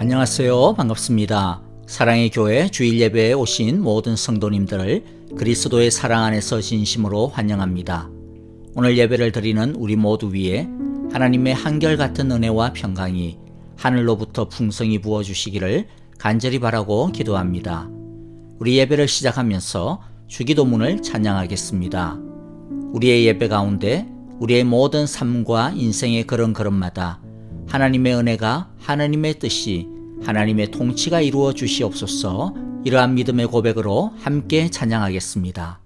안녕하세요. 반갑습니다. 사랑의 교회 주일 예배에 오신 모든 성도님들을 그리스도의 사랑 안에서 진심으로 환영합니다. 오늘 예배를 드리는 우리 모두 위에 하나님의 한결같은 은혜와 평강이 하늘로부터 풍성히 부어주시기를 간절히 바라고 기도합니다. 우리 예배를 시작하면서 주기도문을 찬양하겠습니다. 우리의 예배 가운데 우리의 모든 삶과 인생의 걸음걸음마다 하나님의 은혜가, 하나님의 뜻이, 하나님의 통치가 이루어 주시옵소서. 이러한 믿음의 고백으로 함께 찬양하겠습니다.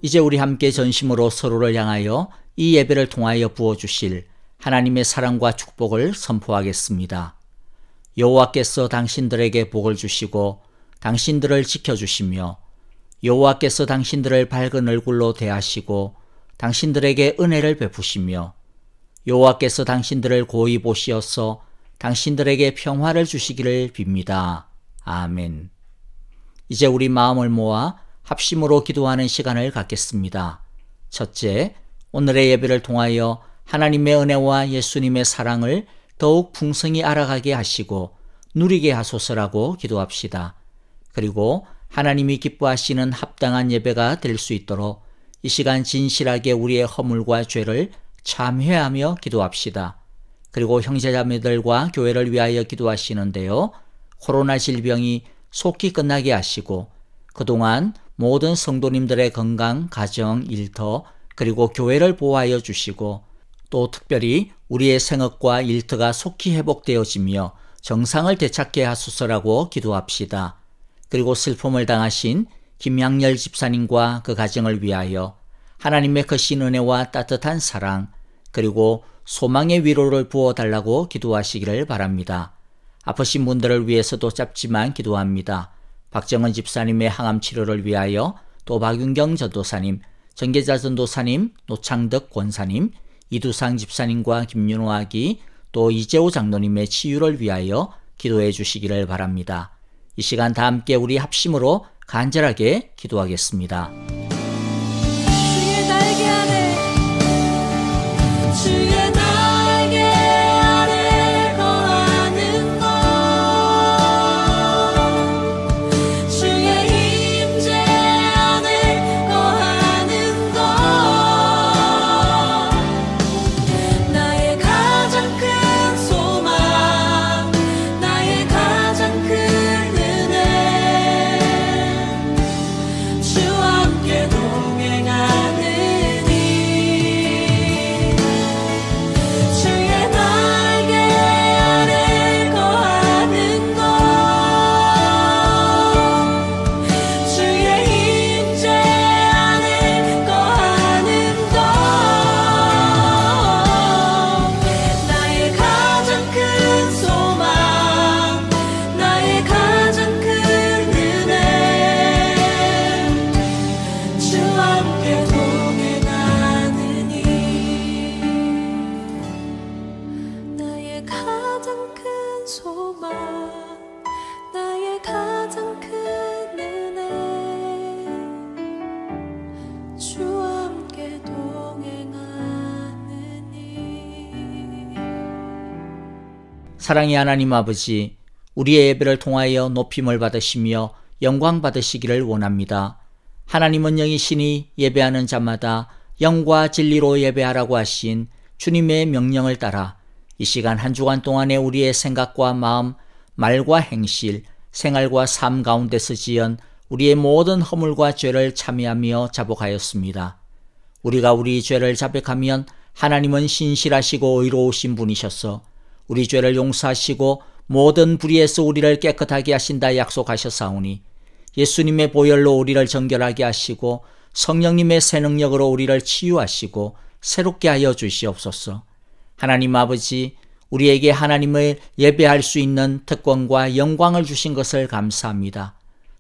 이제 우리 함께 전심으로 서로를 향하여 이 예배를 통하여 부어주실 하나님의 사랑과 축복을 선포하겠습니다. 여호와께서 당신들에게 복을 주시고 당신들을 지켜주시며 여호와께서 당신들을 밝은 얼굴로 대하시고 당신들에게 은혜를 베푸시며 여호와께서 당신들을 고이 보시어서 당신들에게 평화를 주시기를 빕니다. 아멘. 이제 우리 마음을 모아 합심으로 기도하는 시간을 갖겠습니다. 첫째, 오늘의 예배를 통하여 하나님의 은혜와 예수님의 사랑을 더욱 풍성히 알아가게 하시고 누리게 하소서라고 기도합시다. 그리고 하나님이 기뻐하시는 합당한 예배가 될 수 있도록 이 시간 진실하게 우리의 허물과 죄를 참회하며 기도합시다. 그리고 형제자매들과 교회를 위하여 기도하시는데요. 코로나 질병이 속히 끝나게 하시고 그동안 모든 성도님들의 건강, 가정, 일터, 그리고 교회를 보호하여 주시고 또 특별히 우리의 생업과 일터가 속히 회복되어지며 정상을 되찾게 하소서라고 기도합시다. 그리고 슬픔을 당하신 김양열 집사님과 그 가정을 위하여 하나님의 크신 은혜와 따뜻한 사랑 그리고 소망의 위로를 부어달라고 기도하시기를 바랍니다. 아프신 분들을 위해서도 짧지만 기도합니다. 박정은 집사님의 항암 치료를 위하여 또 박윤경 전도사님, 정계자 전도사님, 노창덕 권사님, 이두상 집사님과 김윤호 아기, 또 이재호 장로님의 치유를 위하여 기도해 주시기를 바랍니다. 이 시간 다 함께 우리 합심으로 간절하게 기도하겠습니다. 주의 날개 아래 주의 날개 아래 거하는 것 주의 임재 안에 거하는 것 나의 가장 큰 소망 나의 가장 큰 은혜 주와 함께 사랑의 하나님 아버지, 우리의 예배를 통하여 높임을 받으시며 영광 받으시기를 원합니다. 하나님은 영이시니 예배하는 자마다 영과 진리로 예배하라고 하신 주님의 명령을 따라 이 시간 한 주간 동안에 우리의 생각과 마음, 말과 행실, 생활과 삶 가운데서 지은 우리의 모든 허물과 죄를 참여하며 자복하였습니다. 우리가 우리 죄를 자백하면 하나님은 신실하시고 의로우신 분이셔서 우리 죄를 용서하시고 모든 불의에서 우리를 깨끗하게 하신다 약속하셨사오니 예수님의 보혈로 우리를 정결하게 하시고 성령님의 새 능력으로 우리를 치유하시고 새롭게 하여 주시옵소서. 하나님 아버지, 우리에게 하나님을 예배할 수 있는 특권과 영광을 주신 것을 감사합니다.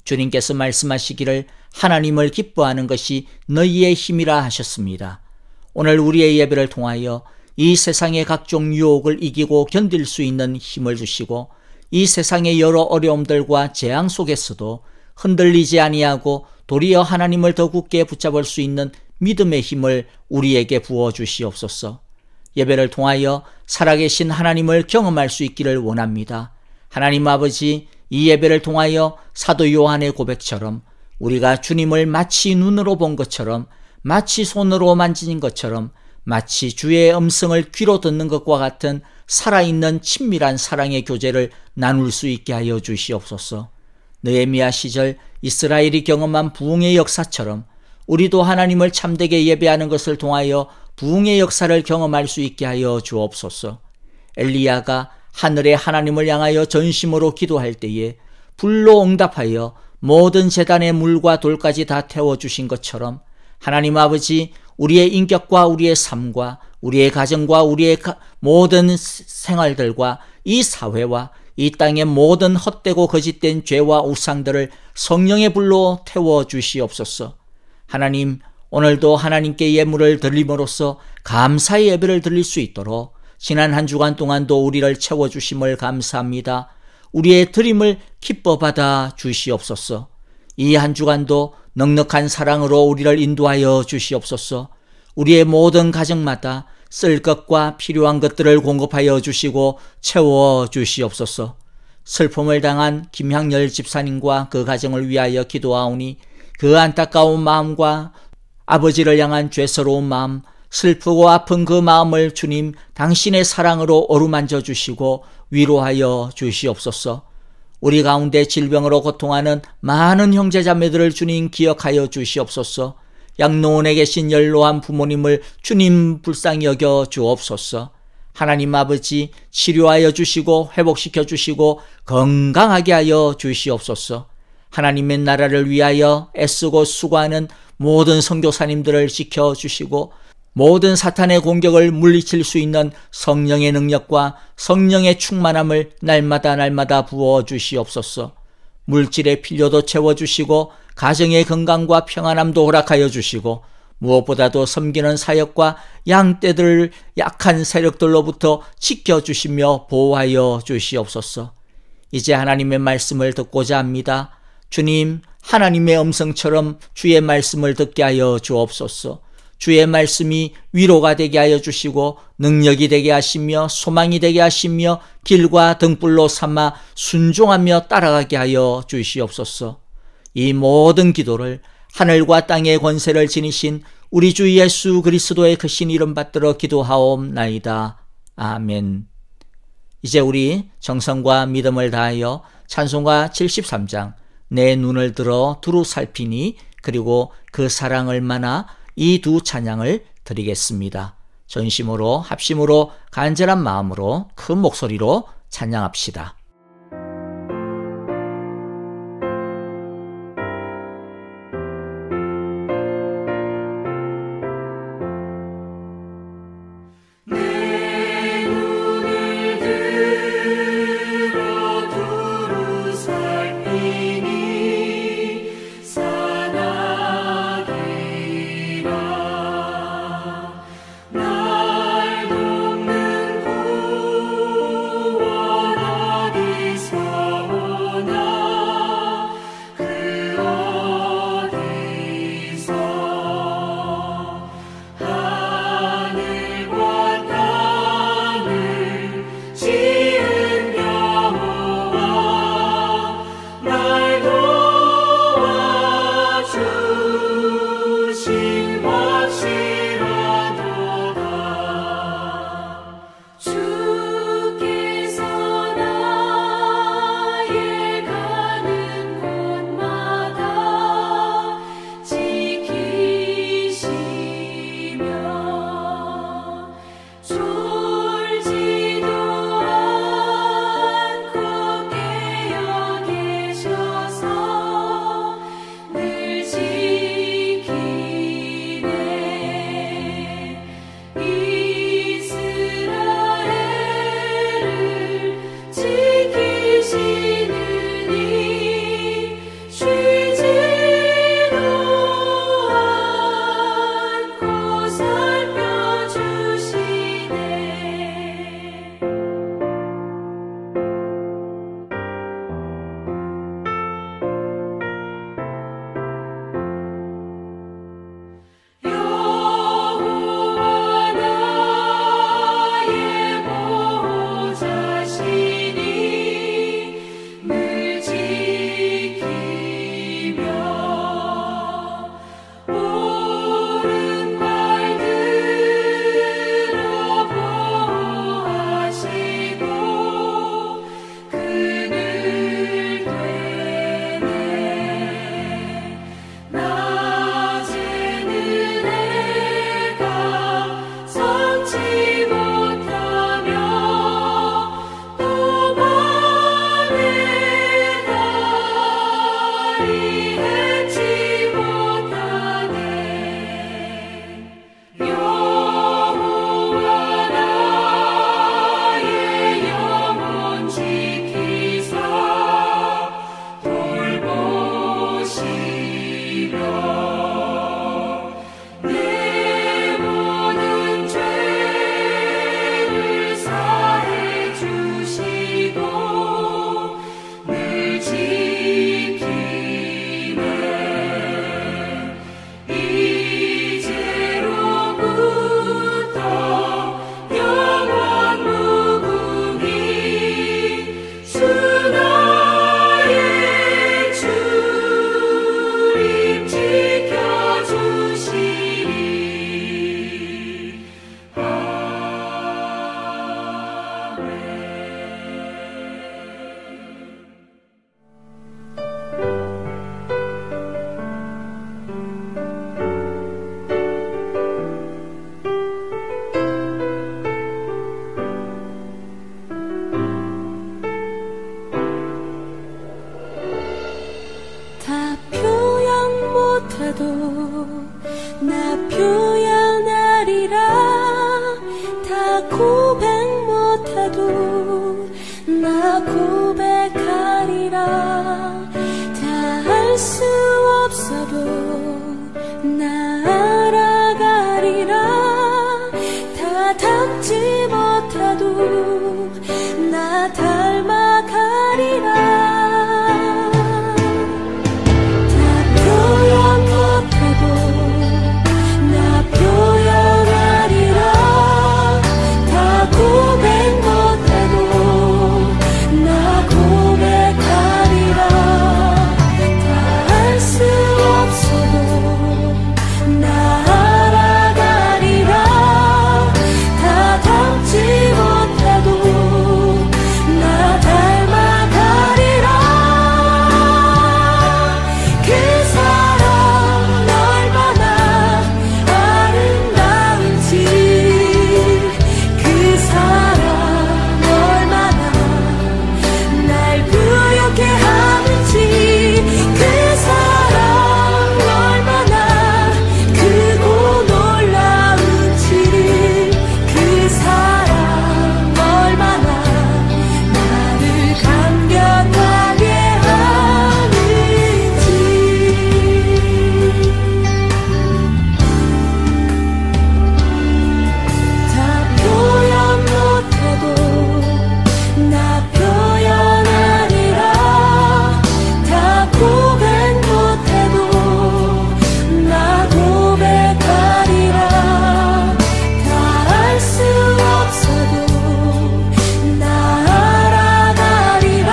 주님께서 말씀하시기를 하나님을 기뻐하는 것이 너희의 힘이라 하셨습니다. 오늘 우리의 예배를 통하여 이 세상의 각종 유혹을 이기고 견딜 수 있는 힘을 주시고 이 세상의 여러 어려움들과 재앙 속에서도 흔들리지 아니하고 도리어 하나님을 더 굳게 붙잡을 수 있는 믿음의 힘을 우리에게 부어주시옵소서. 예배를 통하여 살아계신 하나님을 경험할 수 있기를 원합니다. 하나님 아버지, 이 예배를 통하여 사도 요한의 고백처럼 우리가 주님을 마치 눈으로 본 것처럼, 마치 손으로 만진 것처럼, 마치 주의 음성을 귀로 듣는 것과 같은 살아있는 친밀한 사랑의 교제를 나눌 수 있게 하여 주시옵소서. 느헤미야 시절 이스라엘이 경험한 부흥의 역사처럼 우리도 하나님을 참되게 예배하는 것을 통하여 부흥의 역사를 경험할 수 있게 하여 주옵소서. 엘리야가 하늘의 하나님을 향하여 전심으로 기도할 때에 불로 응답하여 모든 제단의 물과 돌까지 다 태워주신 것처럼 하나님 아버지, 우리의 인격과 우리의 삶과 우리의 가정과 우리의 모든 생활들과 이 사회와 이 땅의 모든 헛되고 거짓된 죄와 우상들을 성령의 불로 태워주시옵소서. 하나님, 오늘도 하나님께 예물을 드림으로써 감사의 예배를 드릴 수 있도록 지난 한 주간 동안도 우리를 채워주심을 감사합니다. 우리의 드림을 기뻐 받아 주시옵소서. 이 한 주간도 넉넉한 사랑으로 우리를 인도하여 주시옵소서. 우리의 모든 가정마다 쓸 것과 필요한 것들을 공급하여 주시고 채워 주시옵소서. 슬픔을 당한 김향열 집사님과 그 가정을 위하여 기도하오니 그 안타까운 마음과 아버지를 향한 죄스러운 마음, 슬프고 아픈 그 마음을 주님 당신의 사랑으로 어루만져 주시고 위로하여 주시옵소서. 우리 가운데 질병으로 고통하는 많은 형제자매들을 주님 기억하여 주시옵소서. 양로원에 계신 연로한 부모님을 주님 불쌍히 여겨 주옵소서. 하나님 아버지, 치료하여 주시고 회복시켜 주시고 건강하게 하여 주시옵소서. 하나님의 나라를 위하여 애쓰고 수고하는 모든 선교사님들을 지켜주시고 모든 사탄의 공격을 물리칠 수 있는 성령의 능력과 성령의 충만함을 날마다 부어주시옵소서. 물질의 필요도 채워주시고 가정의 건강과 평안함도 허락하여 주시고 무엇보다도 섬기는 사역과 양떼들을 약한 세력들로부터 지켜주시며 보호하여 주시옵소서. 이제 하나님의 말씀을 듣고자 합니다. 주님, 하나님의 음성처럼 주의 말씀을 듣게 하여 주옵소서. 주의 말씀이 위로가 되게 하여 주시고 능력이 되게 하시며 소망이 되게 하시며 길과 등불로 삼아 순종하며 따라가게 하여 주시옵소서. 이 모든 기도를 하늘과 땅의 권세를 지니신 우리 주 예수 그리스도의 크신 이름 받들어 기도하옵나이다. 아멘. 이제 우리 정성과 믿음을 다하여 찬송가 73장 내 눈을 들어 두루 살피니 그리고 그 사랑 얼마나 이 두 찬양을 드리겠습니다. 전심으로 합심으로 간절한 마음으로 큰 목소리로 찬양합시다. 지은 다 표현 못해도 나 표현하리라. 다 고백 못해도 나 고백하리라. 다 알 수 없어도 나 알아가리라. 다 닮지 못해도 나 닮아가리라. 다 표현 못해도 나 표현하리라. 다 고백 못해도 나 고백하리라. 다 알 수 없어도 나 알아가리라. 다 닮지 못해도 나 닮아가리라. 그 사랑 얼마나 아름다운지, 그 사랑 얼마나 날 부욕해 하는지, 그 사랑 얼마나 크고 놀라운지를, 그 사랑 얼마나 나를 감격하게 하는지. 다 표현 못해도 나 표현하리라. 다 고백 못해도 나 고백하리라. 다 알 수 없어도 나 알아가리라.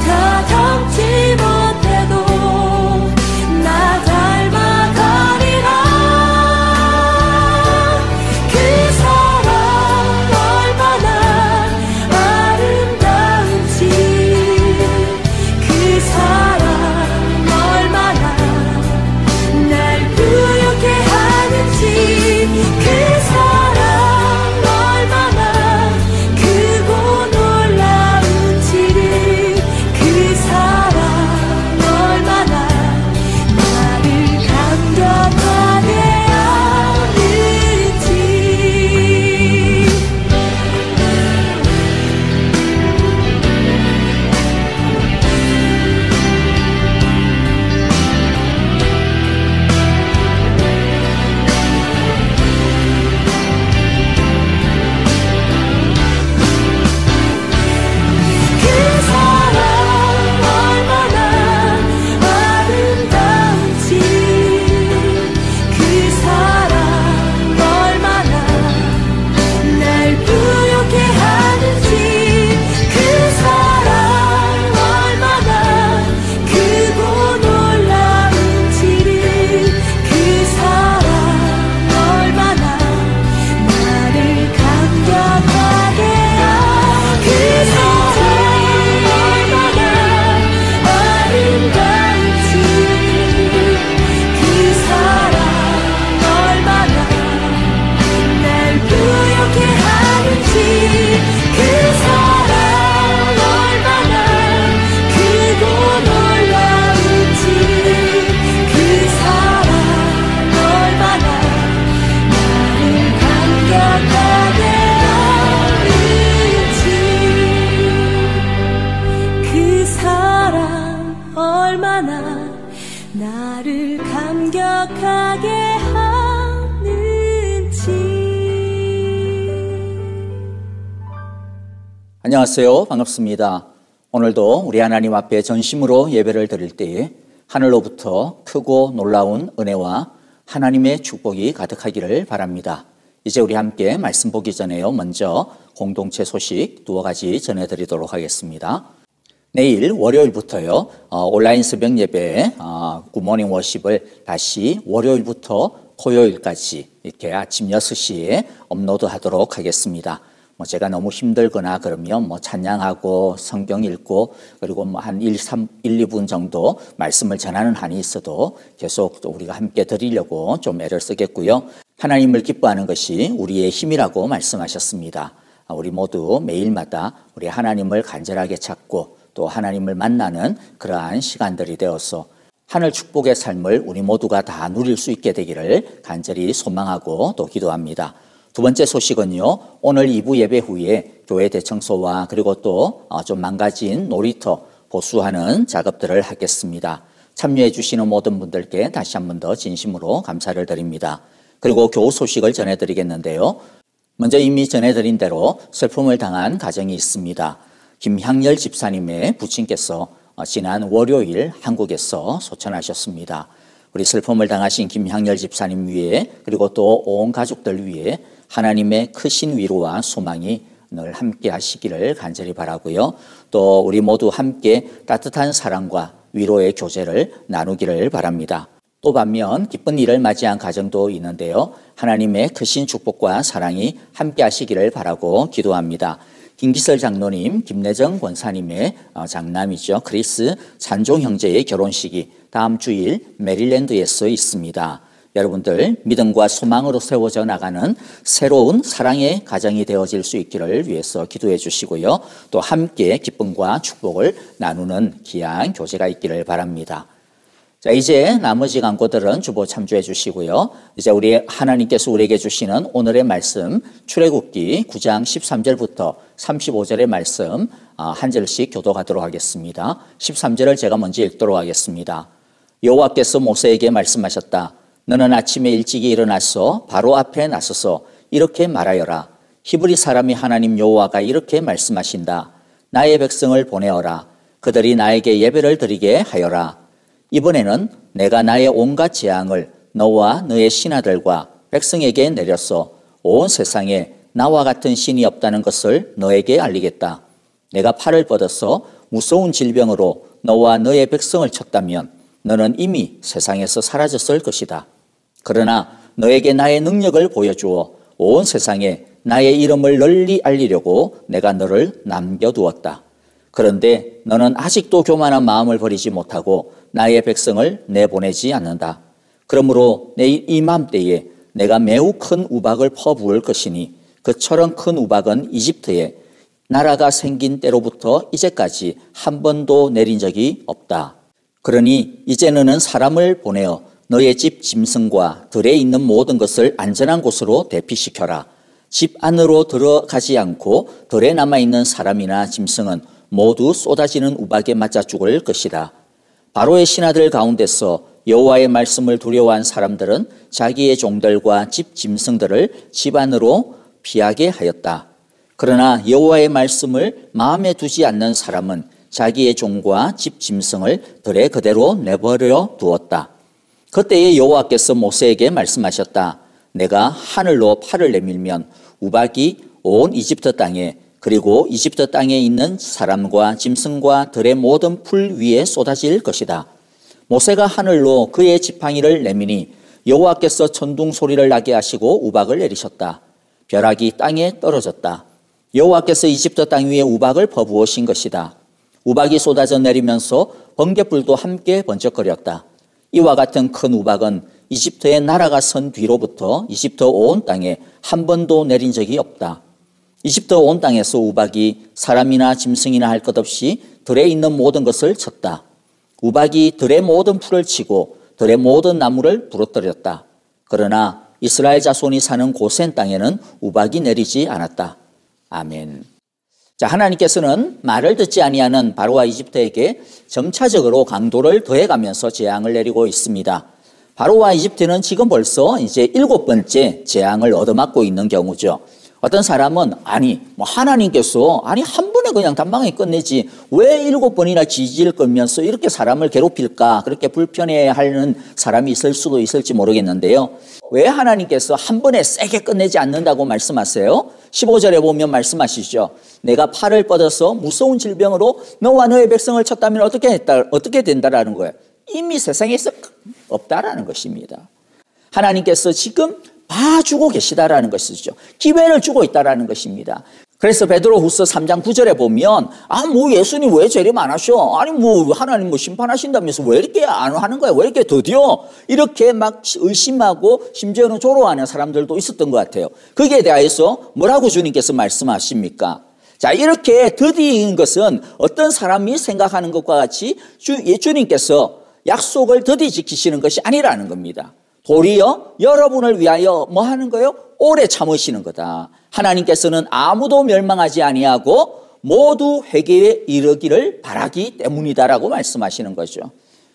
다 닮지 못해도 나 닮아가리라. 그 사랑 얼마나 아름다운지, 그 사랑 얼마나 날 부욕해 하는지, 그 사랑 얼마나 크고 놀라운지를, 그 사랑 얼마나 나를 감격하게 하는지. 그 사랑 얼마나 아름다운지, 그 사랑 얼마나 날 부욕해 하는지, 그 사랑 얼마나 크고 놀라운지를, 그 사랑 얼마나 나를 감격하게 그 사랑 얼마나 아름다운지, 그 사랑 얼마나 날 부욕해 하는지, 그 사랑 얼마나 크고 놀라운지, 그 사랑 얼마나 나를 감격하게 하는지. 그 사랑 얼마나 나를 감격하게 하는지. 안녕하세요. 반갑습니다. 오늘도 우리 하나님 앞에 전심으로 예배를 드릴 때 하늘로부터 크고 놀라운 은혜와 하나님의 축복이 가득하기를 바랍니다. 이제 우리 함께 말씀 보기 전에요. 먼저 공동체 소식 두어 가지 전해드리도록 하겠습니다. 내일 월요일부터요. 온라인 새벽 예배 굿모닝 워십을 다시 월요일부터 토요일까지 이렇게 아침 6시에 업로드하도록 하겠습니다. 제가 너무 힘들거나 그러면 찬양하고 성경 읽고 그리고 한 2분 정도 말씀을 전하는 한이 있어도 계속 우리가 함께 드리려고 좀 애를 쓰겠고요. 하나님을 기뻐하는 것이 우리의 힘이라고 말씀하셨습니다. 우리 모두 매일마다 우리 하나님을 간절하게 찾고 또 하나님을 만나는 그러한 시간들이 되어서 하늘 축복의 삶을 우리 모두가 다 누릴 수 있게 되기를 간절히 소망하고 또 기도합니다. 두 번째 소식은요, 오늘 2부 예배 후에 교회 대청소와 그리고 또 좀 망가진 놀이터 보수하는 작업들을 하겠습니다. 참여해 주시는 모든 분들께 다시 한 번 더 진심으로 감사를 드립니다. 그리고 교우 소식을 전해드리겠는데요. 먼저 이미 전해드린 대로 슬픔을 당한 가정이 있습니다. 김향열 집사님의 부친께서 지난 월요일 한국에서 소천하셨습니다. 우리 슬픔을 당하신 김향열 집사님 위에 그리고 또 온 가족들 위에 하나님의 크신 위로와 소망이 늘 함께 하시기를 간절히 바라고요. 또 우리 모두 함께 따뜻한 사랑과 위로의 교제를 나누기를 바랍니다. 또 반면 기쁜 일을 맞이한 가정도 있는데요. 하나님의 크신 축복과 사랑이 함께 하시기를 바라고 기도합니다. 김기설 장로님, 김내정 권사님의 장남이죠. 크리스 찬종 형제의 결혼식이 다음 주일 메릴랜드에서 있습니다. 여러분들 믿음과 소망으로 세워져 나가는 새로운 사랑의 가정이 되어질 수 있기를 위해서 기도해 주시고요. 또 함께 기쁨과 축복을 나누는 귀한 교제가 있기를 바랍니다. 자, 이제 나머지 강구들은 주보 참조해 주시고요. 이제 우리 하나님께서 우리에게 주시는 오늘의 말씀 출애굽기 9장 13절부터 35절의 말씀 한 절씩 교독하도록 하겠습니다. 13절을 제가 먼저 읽도록 하겠습니다. 여호와께서 모세에게 말씀하셨다. 너는 아침에 일찍이 일어나서 바로 앞에 나서서 이렇게 말하여라. 히브리 사람이 하나님 여호와가 이렇게 말씀하신다. 나의 백성을 보내어라. 그들이 나에게 예배를 드리게 하여라. 이번에는 내가 나의 온갖 재앙을 너와 너의 신하들과 백성에게 내렸어 온 세상에 나와 같은 신이 없다는 것을 너에게 알리겠다. 내가 팔을 뻗어서 무서운 질병으로 너와 너의 백성을 쳤다면 너는 이미 세상에서 사라졌을 것이다. 그러나 너에게 나의 능력을 보여주어 온 세상에 나의 이름을 널리 알리려고 내가 너를 남겨두었다. 그런데 너는 아직도 교만한 마음을 버리지 못하고 나의 백성을 내보내지 않는다. 그러므로 내일 이맘때에 내가 매우 큰 우박을 퍼부을 것이니 그처럼 큰 우박은 이집트에 나라가 생긴 때로부터 이제까지 한 번도 내린 적이 없다. 그러니 이제 너는 사람을 보내어 너의 집 짐승과 들에 있는 모든 것을 안전한 곳으로 대피시켜라. 집 안으로 들어가지 않고 들에 남아있는 사람이나 짐승은 모두 쏟아지는 우박에 맞아 죽을 것이다. 바로의 신하들 가운데서 여호와의 말씀을 두려워한 사람들은 자기의 종들과 집 짐승들을 집 안으로 피하게 하였다. 그러나 여호와의 말씀을 마음에 두지 않는 사람은 자기의 종과 집 짐승을 들에 그대로 내버려 두었다. 그때에 여호와께서 모세에게 말씀하셨다. 내가 하늘로 팔을 내밀면 우박이 온 이집트 땅에 그리고 이집트 땅에 있는 사람과 짐승과 들의 모든 풀 위에 쏟아질 것이다. 모세가 하늘로 그의 지팡이를 내미니 여호와께서 천둥 소리를 나게 하시고 우박을 내리셨다. 벼락이 땅에 떨어졌다. 여호와께서 이집트 땅 위에 우박을 퍼부으신 것이다. 우박이 쏟아져 내리면서 번갯불도 함께 번쩍거렸다. 이와 같은 큰 우박은 이집트의 나라가 선 뒤로부터 이집트 온 땅에 한 번도 내린 적이 없다. 이집트 온 땅에서 우박이 사람이나 짐승이나 할 것 없이 들에 있는 모든 것을 쳤다. 우박이 들의 모든 풀을 치고 들의 모든 나무를 부러뜨렸다. 그러나 이스라엘 자손이 사는 고센 땅에는 우박이 내리지 않았다. 아멘. 자, 하나님께서는 말을 듣지 아니하는 바로와 이집트에게 점차적으로 강도를 더해가면서 재앙을 내리고 있습니다. 바로와 이집트는 지금 벌써 이제 7번째 재앙을 얻어맞고 있는 경우죠. 어떤 사람은 하나님께서 한 번에 그냥 단방에 끝내지 왜 7번이나 지지를 끌면서 이렇게 사람을 괴롭힐까, 그렇게 불편해하는 사람이 있을 수도 있을지 모르겠는데요. 왜 하나님께서 한 번에 세게 끝내지 않는다고 말씀하세요? 15절에 보면 말씀하시죠. 내가 팔을 뻗어서 무서운 질병으로 너와 너의 백성을 쳤다면 어떻게 된다라는 거예요. 이미 세상에서 없다라는 것입니다. 하나님께서 지금 봐주고 계시다라는 것이죠. 기회를 주고 있다라는 것입니다. 그래서 베드로후서 3장 9절에 보면 예수님 왜 재림 안 하셔? 하나님 심판하신다면서 왜 이렇게 안 하는 거야? 왜 이렇게 더뎌? 이렇게 막 의심하고 심지어는 조로하는 사람들도 있었던 것 같아요. 거기에 대해서 뭐라고 주님께서 말씀하십니까? 자, 이렇게 더디인 것은 어떤 사람이 생각하는 것과 같이 주님께서 약속을 더디 지키시는 것이 아니라는 겁니다. 도리어 여러분을 위하여 뭐 하는 거예요? 오래 참으시는 거다. 하나님께서는 아무도 멸망하지 아니하고 모두 회개에 이르기를 바라기 때문이다라고 말씀하시는 거죠.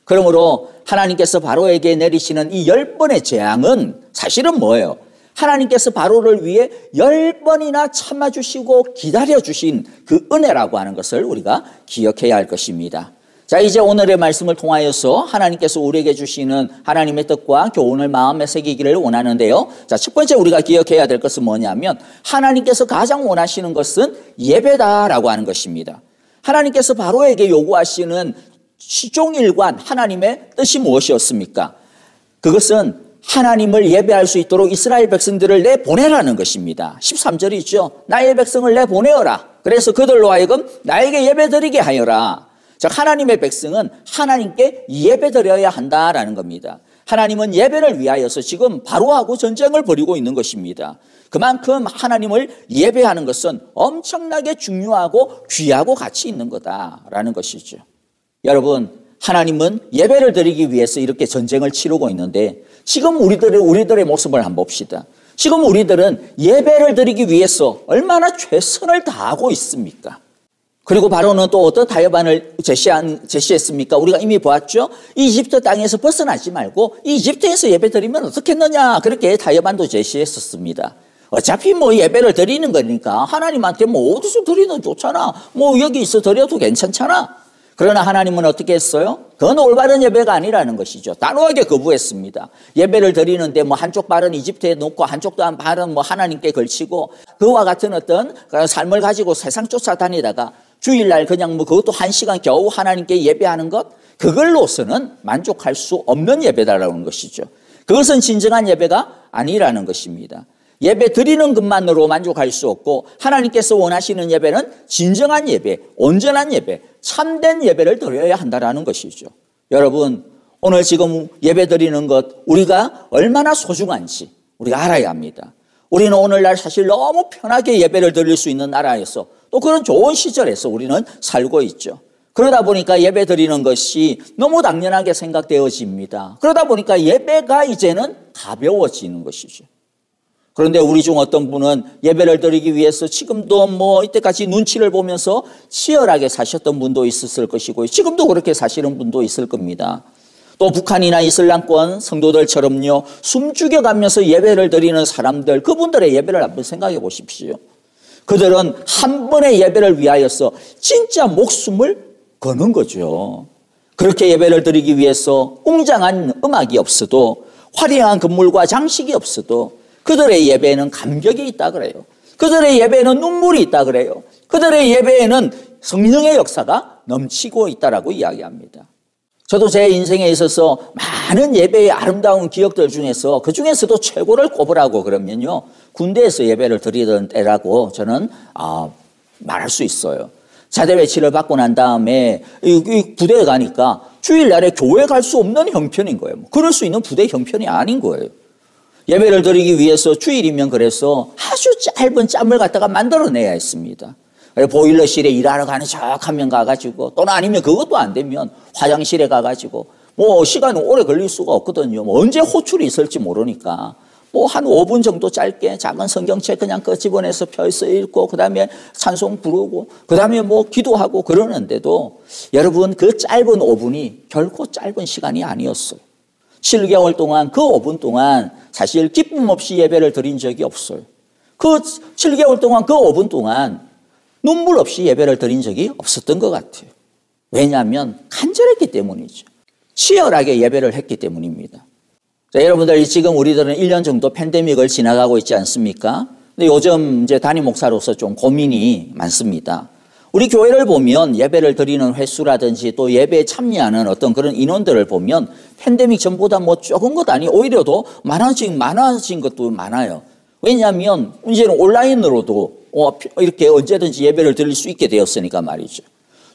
그러므로 하나님께서 바로에게 내리시는 이 10번의 재앙은 사실은 뭐예요? 하나님께서 바로를 위해 10번이나 참아주시고 기다려주신 그 은혜라고 하는 것을 우리가 기억해야 할 것입니다. 자, 이제 오늘의 말씀을 통하여서 하나님께서 우리에게 주시는 하나님의 뜻과 교훈을 마음에 새기기를 원하는데요. 자, 첫 번째 우리가 기억해야 될 것은 뭐냐면 하나님께서 가장 원하시는 것은 예배다라고 하는 것입니다. 하나님께서 바로에게 요구하시는 시종일관 하나님의 뜻이 무엇이었습니까? 그것은 하나님을 예배할 수 있도록 이스라엘 백성들을 내보내라는 것입니다. 13절이죠. 나의 백성을 내보내어라. 그래서 그들로 하여금 나에게 예배드리게 하여라. 즉 하나님의 백성은 하나님께 예배드려야 한다라는 겁니다. 하나님은 예배를 위하여서 지금 바로하고 전쟁을 벌이고 있는 것입니다. 그만큼 하나님을 예배하는 것은 엄청나게 중요하고 귀하고 가치 있는 거다라는 것이죠. 여러분, 하나님은 예배를 드리기 위해서 이렇게 전쟁을 치르고 있는데 지금 우리들의 모습을 한번 봅시다. 지금 우리들은 예배를 드리기 위해서 얼마나 최선을 다하고 있습니까? 그리고 바로는 또 어떤 타협안을 제시했습니까? 우리가 이미 보았죠? 이집트 땅에서 벗어나지 말고 이집트에서 예배 드리면 어떻겠느냐, 그렇게 타협안도 제시했었습니다. 어차피 뭐 예배를 드리는 거니까 하나님한테 뭐 어디서 드리든 좋잖아. 뭐 여기 있어 드려도 괜찮잖아. 그러나 하나님은 어떻게 했어요? 그건 올바른 예배가 아니라는 것이죠. 단호하게 거부했습니다. 예배를 드리는데 뭐 한쪽 발은 이집트에 놓고 한쪽 발은 뭐 하나님께 걸치고 그와 같은 어떤 삶을 가지고 세상 쫓아다니다가 주일날 그냥 뭐 그것도 1시간 겨우 하나님께 예배하는 것, 그걸로서는 만족할 수 없는 예배다라는 것이죠. 그것은 진정한 예배가 아니라는 것입니다. 예배 드리는 것만으로 만족할 수 없고 하나님께서 원하시는 예배는 진정한 예배, 온전한 예배, 참된 예배를 드려야 한다는 것이죠. 여러분, 오늘 지금 예배 드리는 것 우리가 얼마나 소중한지 우리가 알아야 합니다. 우리는 오늘날 사실 너무 편하게 예배를 드릴 수 있는 나라에서 또 그런 좋은 시절에서 우리는 살고 있죠. 그러다 보니까 예배 드리는 것이 너무 당연하게 생각되어집니다. 그러다 보니까 예배가 이제는 가벼워지는 것이죠. 그런데 우리 중 어떤 분은 예배를 드리기 위해서 지금도 뭐 이때까지 눈치를 보면서 치열하게 사셨던 분도 있었을 것이고 지금도 그렇게 사시는 분도 있을 겁니다. 또 북한이나 이슬람권 성도들처럼요, 숨죽여가면서 예배를 드리는 사람들, 그분들의 예배를 한번 생각해 보십시오. 그들은 한 번의 예배를 위하여서 진짜 목숨을 거는 거죠. 그렇게 예배를 드리기 위해서 웅장한 음악이 없어도, 화려한 건물과 장식이 없어도 그들의 예배에는 감격이 있다 그래요. 그들의 예배에는 눈물이 있다 그래요. 그들의 예배에는 성령의 역사가 넘치고 있다라고 이야기합니다. 저도 제 인생에 있어서 많은 예배의 아름다운 기억들 중에서 그 중에서도 최고를 꼽으라고 그러면요, 군대에서 예배를 드리던 때라고 저는 말할 수 있어요. 자대 배치를 받고 난 다음에 이 부대에 가니까 주일날에 교회 갈 수 없는 형편인 거예요. 그럴 수 있는 부대 형편이 아닌 거예요. 예배를 드리기 위해서 주일이면 그래서 아주 짧은 짬을 갖다가 만들어내야 했습니다. 보일러실에 일하러 가는 척 하면 가가지고, 또는 아니면 그것도 안 되면 화장실에 가가지고, 뭐 시간이 오래 걸릴 수가 없거든요. 뭐 언제 호출이 있을지 모르니까 뭐 한 5분 정도 짧게 작은 성경책 그냥 집어내서 펴서 읽고, 그 다음에 찬송 부르고, 그 다음에 뭐 기도하고 그러는데도 여러분, 그 짧은 5분이 결코 짧은 시간이 아니었어요. 7개월 동안 그 5분 동안 사실 기쁨 없이 예배를 드린 적이 없어요. 그 7개월 동안 그 5분 동안 눈물 없이 예배를 드린 적이 없었던 것 같아요. 왜냐하면 간절했기 때문이죠. 치열하게 예배를 했기 때문입니다. 자, 여러분들, 지금 우리들은 1년 정도 팬데믹을 지나가고 있지 않습니까? 근데 요즘 이제 담임 목사로서 좀 고민이 많습니다. 우리 교회를 보면 예배를 드리는 횟수라든지 또 예배에 참여하는 어떤 그런 인원들을 보면 팬데믹 전보다 뭐 적은 것 아니, 오히려 더 많아진 것도 많아요. 왜냐하면 이제는 온라인으로도 이렇게 언제든지 예배를 드릴 수 있게 되었으니까 말이죠.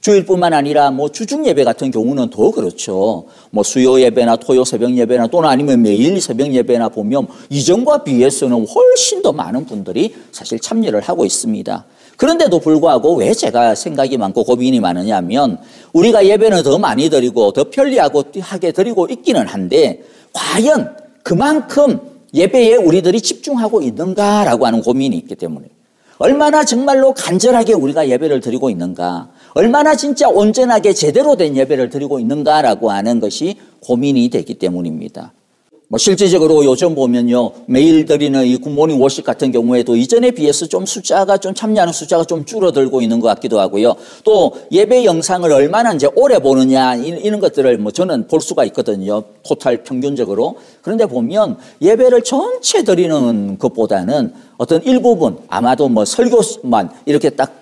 주일뿐만 아니라 뭐 주중 예배 같은 경우는 더 그렇죠. 뭐 수요 예배나 토요 새벽 예배나 또는 아니면 매일 새벽 예배나 보면 이전과 비해서는 훨씬 더 많은 분들이 사실 참여를 하고 있습니다. 그런데도 불구하고 왜 제가 생각이 많고 고민이 많으냐면 우리가 예배는 더 많이 드리고 더 편리하게 드리고 있기는 한데 과연 그만큼 예배에 우리들이 집중하고 있는가라고 하는 고민이 있기 때문에 얼마나 정말로 간절하게 우리가 예배를 드리고 있는가, 얼마나 진짜 온전하게 제대로 된 예배를 드리고 있는가라고 하는 것이 고민이 되기 때문입니다. 뭐 실질적으로 요즘 보면요, 매일 드리는 이 굿모닝 워십 같은 경우에도 이전에 비해서 좀 참여하는 숫자가 좀 줄어들고 있는 것 같기도 하고요. 또 예배 영상을 얼마나 이제 오래 보느냐 이런 것들을 뭐 저는 볼 수가 있거든요. 토탈 평균적으로. 그런데 보면 예배를 전체 드리는 것보다는 어떤 일부분 아마도 뭐 설교만 이렇게 딱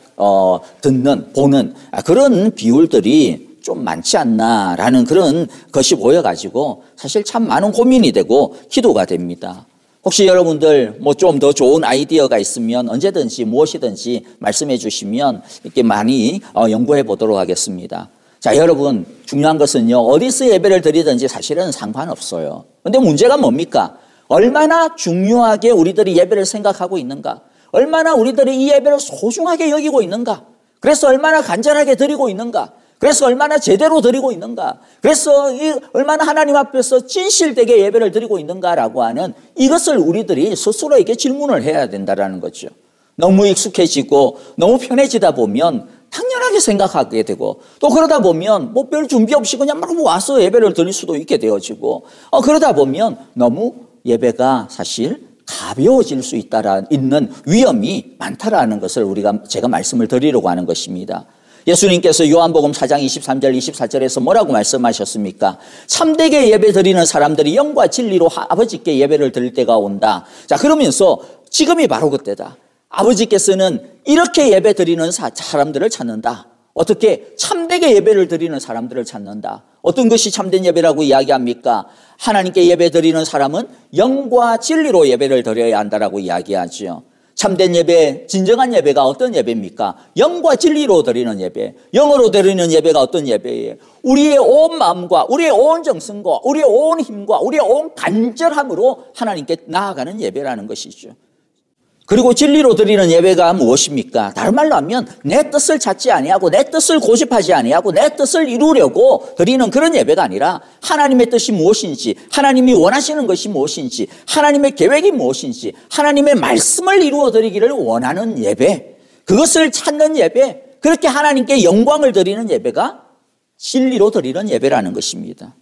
보는 그런 비율들이 좀 많지 않나라는 그런 것이 보여가지고 사실 참 많은 고민이 되고 기도가 됩니다. 혹시 여러분들 뭐 좀 더 좋은 아이디어가 있으면 언제든지 무엇이든지 말씀해 주시면 이렇게 많이 연구해 보도록 하겠습니다. 자, 여러분 중요한 것은요, 어디서 예배를 드리든지 사실은 상관없어요. 근데 문제가 뭡니까? 얼마나 중요하게 우리들이 예배를 생각하고 있는가? 얼마나 우리들이 이 예배를 소중하게 여기고 있는가? 그래서 얼마나 간절하게 드리고 있는가? 그래서 얼마나 제대로 드리고 있는가? 그래서 얼마나 하나님 앞에서 진실되게 예배를 드리고 있는가라고 하는 이것을 우리들이 스스로에게 질문을 해야 된다는 거죠. 너무 익숙해지고 너무 편해지다 보면 당연하게 생각하게 되고 또 그러다 보면 뭐 별 준비 없이 그냥 막 와서 예배를 드릴 수도 있게 되어지고 그러다 보면 너무 예배가 사실 가벼워질 수 있는 위험이 많다라는 것을 제가 말씀을 드리려고 하는 것입니다. 예수님께서 요한복음 4장 23절 24절에서 뭐라고 말씀하셨습니까? 참되게 예배 드리는 사람들이 영과 진리로 아버지께 예배를 드릴 때가 온다. 자, 그러면서 지금이 바로 그때다. 아버지께서는 이렇게 예배 드리는 사람들을 찾는다. 어떻게? 참되게 예배를 드리는 사람들을 찾는다. 어떤 것이 참된 예배라고 이야기합니까? 하나님께 예배 드리는 사람은 영과 진리로 예배를 드려야 한다라고 이야기하죠. 참된 예배, 진정한 예배가 어떤 예배입니까? 영과 진리로 드리는 예배. 영으로 드리는 예배가 어떤 예배예요? 우리의 온 마음과 우리의 온 정성과 우리의 온 힘과 우리의 온 간절함으로 하나님께 나아가는 예배라는 것이죠. 그리고 진리로 드리는 예배가 무엇입니까? 다른 말로 하면 내 뜻을 찾지 아니하고 내 뜻을 고집하지 아니하고 내 뜻을 이루려고 드리는 그런 예배가 아니라 하나님의 뜻이 무엇인지, 하나님이 원하시는 것이 무엇인지, 하나님의 계획이 무엇인지, 하나님의 말씀을 이루어 드리기를 원하는 예배, 그것을 찾는 예배, 그렇게 하나님께 영광을 드리는 예배가 진리로 드리는 예배라는 것입니다.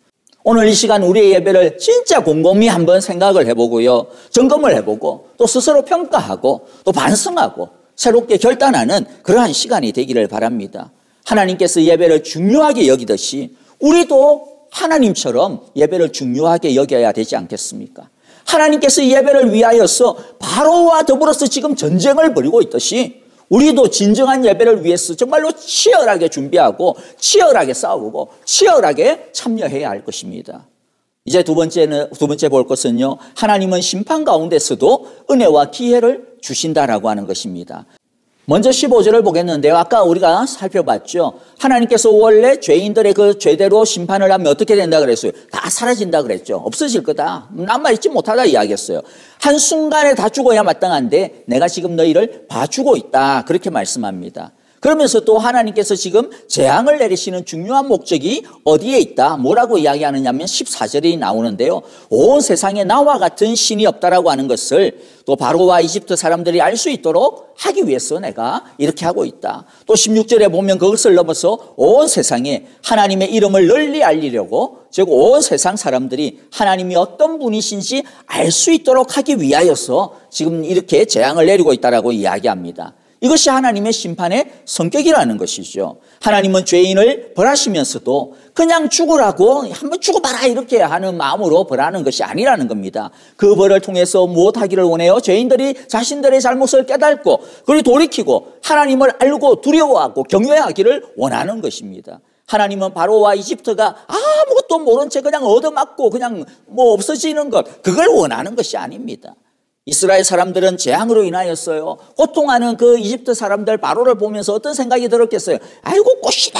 오늘 이 시간 우리의 예배를 진짜 곰곰이 한번 생각을 해보고요, 점검을 해보고 또 스스로 평가하고 또 반성하고 새롭게 결단하는 그러한 시간이 되기를 바랍니다. 하나님께서 예배를 중요하게 여기듯이 우리도 하나님처럼 예배를 중요하게 여겨야 되지 않겠습니까? 하나님께서 예배를 위하여서 바로와 더불어서 지금 전쟁을 벌이고 있듯이 우리도 진정한 예배를 위해서 정말로 치열하게 준비하고 치열하게 싸우고 치열하게 참여해야 할 것입니다. 이제 두 번째 볼 것은요, 하나님은 심판 가운데서도 은혜와 기회를 주신다라고 하는 것입니다. 먼저 15절을 보겠는데요, 아까 우리가 살펴봤죠. 하나님께서 원래 죄인들의 그 죄대로 심판을 하면 어떻게 된다 그랬어요? 다 사라진다 그랬죠. 없어질 거다, 남아있지 못하다 이야기했어요. 한순간에 다 죽어야 마땅한데 내가 지금 너희를 봐주고 있다, 그렇게 말씀합니다. 그러면서 또 하나님께서 지금 재앙을 내리시는 중요한 목적이 어디에 있다, 뭐라고 이야기하느냐면 14절이 나오는데요, 온 세상에 나와 같은 신이 없다라고 하는 것을 또 바로와 이집트 사람들이 알 수 있도록 하기 위해서 내가 이렇게 하고 있다. 또 16절에 보면 그것을 넘어서 온 세상에 하나님의 이름을 널리 알리려고, 즉 온 세상 사람들이 하나님이 어떤 분이신지 알 수 있도록 하기 위하여서 지금 이렇게 재앙을 내리고 있다라고 이야기합니다. 이것이 하나님의 심판의 성격이라는 것이죠. 하나님은 죄인을 벌하시면서도 그냥 죽으라고 한번 죽어봐라 이렇게 하는 마음으로 벌하는 것이 아니라는 겁니다. 그 벌을 통해서 무엇하기를 원해요? 죄인들이 자신들의 잘못을 깨닫고 그리고 돌이키고 하나님을 알고 두려워하고 경외하기를 원하는 것입니다. 하나님은 바로와 이집트가 아무것도 모른 채 그냥 얻어맞고 그냥 뭐 없어지는 것, 그걸 원하는 것이 아닙니다. 이스라엘 사람들은 재앙으로 인하였어요. 고통하는 그 이집트 사람들 바로를 보면서 어떤 생각이 들었겠어요? 아이고 꽃이다,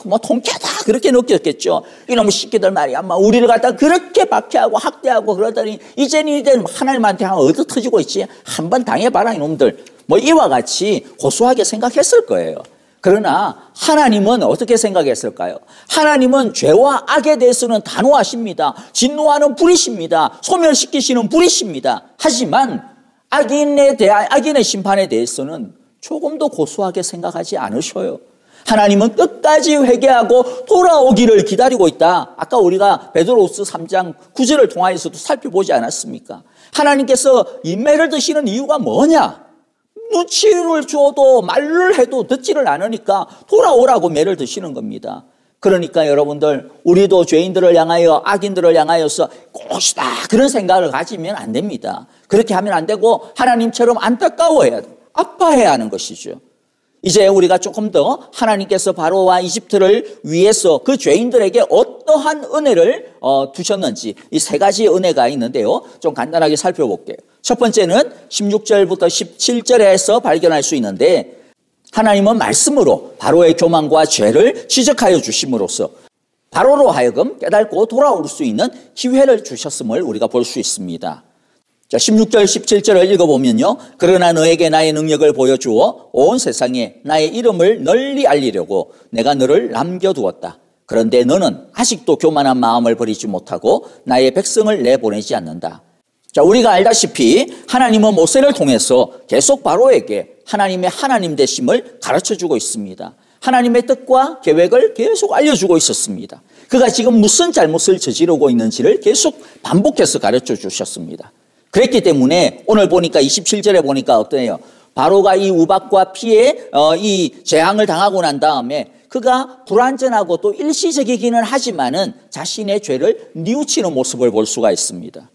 뭐 통쾌하다 그렇게 느꼈겠죠. 이놈의 새끼들 말이야, 우리를 갖다 그렇게 박해하고 학대하고 그러더니 이제는 하나님한테 얻어 터지고 있지. 한번 당해봐라 이놈들. 이와 같이 고소하게 생각했을 거예요. 그러나 하나님은 어떻게 생각했을까요? 하나님은 죄와 악에 대해서는 단호하십니다. 진노하는 불이십니다. 소멸시키시는 불이십니다. 하지만 악인의 심판에 대해서는 조금도 고소하게 생각하지 않으셔요. 하나님은 끝까지 회개하고 돌아오기를 기다리고 있다. 아까 우리가 베드로후서 3장 9절을 통하여서도 살펴보지 않았습니까? 하나님께서 인매를 드시는 이유가 뭐냐? 눈치를 줘도 말을 해도 듣지를 않으니까 돌아오라고 매를 드시는 겁니다. 그러니까 여러분들, 우리도 죄인들을 향하여, 악인들을 향하여서 꽃이다 그런 생각을 가지면 안 됩니다. 그렇게 하면 안 되고 하나님처럼 안타까워해야 돼요. 아파해야 하는 것이죠. 이제 우리가 조금 더 하나님께서 바로와 이집트를 위해서 그 죄인들에게 어떠한 은혜를 두셨는지, 이 세 가지 은혜가 있는데요. 좀 간단하게 살펴볼게요. 첫 번째는 16절부터 17절에서 발견할 수 있는데, 하나님은 말씀으로 바로의 교만과 죄를 지적하여 주심으로써 바로로 하여금 깨닫고 돌아올 수 있는 기회를 주셨음을 우리가 볼 수 있습니다. 자, 16절 17절을 읽어보면요. 그러나 너에게 나의 능력을 보여주어 온 세상에 나의 이름을 널리 알리려고 내가 너를 남겨두었다. 그런데 너는 아직도 교만한 마음을 버리지 못하고 나의 백성을 내보내지 않는다. 자, 우리가 알다시피 하나님은 모세를 통해서 계속 바로에게 하나님의 하나님 되심을 가르쳐주고 있습니다. 하나님의 뜻과 계획을 계속 알려주고 있었습니다. 그가 지금 무슨 잘못을 저지르고 있는지를 계속 반복해서 가르쳐 주셨습니다. 그랬기 때문에 오늘 보니까 27절에 보니까 어떠해요? 바로가 이 우박과 피해 이 재앙을 당하고 난 다음에 그가 불완전하고 또 일시적이기는 하지만은 자신의 죄를 뉘우치는 모습을 볼 수가 있습니다.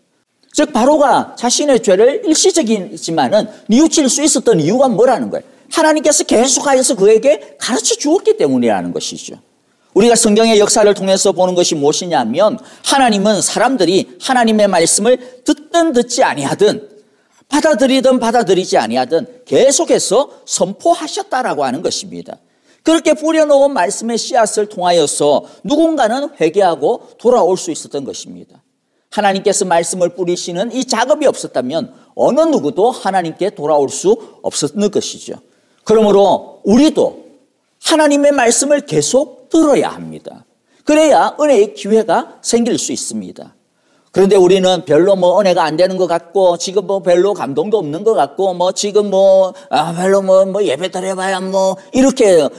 즉 바로가 자신의 죄를 일시적이지만은 뉘우칠 수 있었던 이유가 뭐라는 거예요? 하나님께서 계속하여서 그에게 가르쳐 주었기 때문이라는 것이죠. 우리가 성경의 역사를 통해서 보는 것이 무엇이냐면 하나님은 사람들이 하나님의 말씀을 듣든 듣지 아니하든 받아들이든 받아들이지 아니하든 계속해서 선포하셨다라고 하는 것입니다. 그렇게 뿌려놓은 말씀의 씨앗을 통하여서 누군가는 회개하고 돌아올 수 있었던 것입니다. 하나님께서 말씀을 뿌리시는 이 작업이 없었다면 어느 누구도 하나님께 돌아올 수 없었는 것이죠. 그러므로 우리도 하나님의 말씀을 계속 들어야 합니다. 그래야 은혜의 기회가 생길 수 있습니다. 그런데 우리는 별로 은혜가 안 되는 것 같고, 지금 별로 감동도 없는 것 같고, 지금 별로 예배 드려봐야